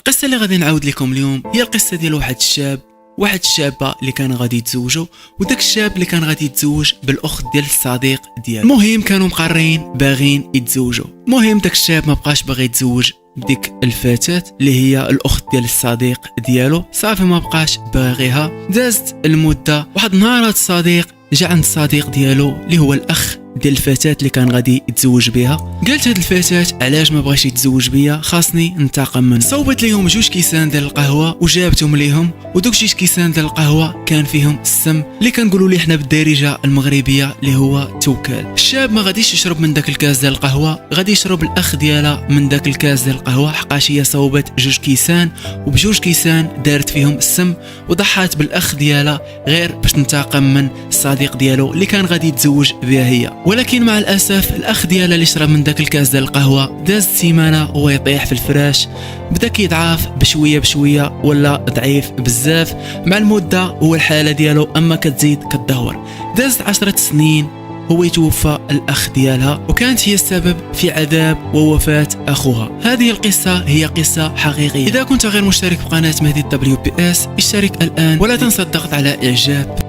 القصه اللي غادي نعاود لكم اليوم هي القصه ديال واحد الشابه اللي كان غادي يتزوجوا، وداك الشاب اللي كان غادي يتزوج بالاخت ديال الصديق ديالو. المهم كانوا مقررين باغين يتزوجوا. المهم داك الشاب ما بقاش باغي يتزوج بديك الفتاة اللي هي الاخت ديال الصديق ديالو، صافي ما بقاش باغيها. دازت المده، واحد النهار هاد الصديق جا عند الصديق ديالو اللي هو الاخ ديال الفتاة اللي كان غادي يتزوج بها. قالت هاد الفتاة علاش ما بغاش يتزوج بيا، خاصني ننتقم منه. صوبت ليهم 2 كيسان ديال القهوه وجابتهم ليهم، ودوك 2 كيسان ديال القهوه كان فيهم السم اللي كنقولوا ليه حنا بالدارجه المغربيه اللي هو توكال. الشاب ما غاديش يشرب من داك الكاس ديال القهوه، غادي يشرب الاخ ديالها من داك الكاس ديال القهوه، حقاش هي صوبت 2 كيسان وب2 كيسان دارت فيهم السم وضحات بالاخ ديالها غير باش تنتقم من الصديق ديالو اللي كان غادي يتزوج بها هي. ولكن مع الاسف الاخ ديالها اللي شرب من داك الكاس ديال القهوه داز سيمانه وهو يطيح في الفراش، بدا كيضعف بشويه بشويه ولا ضعيف بزاف. مع المده هو الحاله ديالو اما كتزيد كتدهور. دازت 10 سنين هو يتوفى الاخ ديالها، وكانت هي السبب في عذاب ووفاه اخوها. هذه القصه هي قصه حقيقيه. اذا كنت غير مشترك في قناه مهدي WPS اشترك الان ولا تنسى الضغط على اعجاب.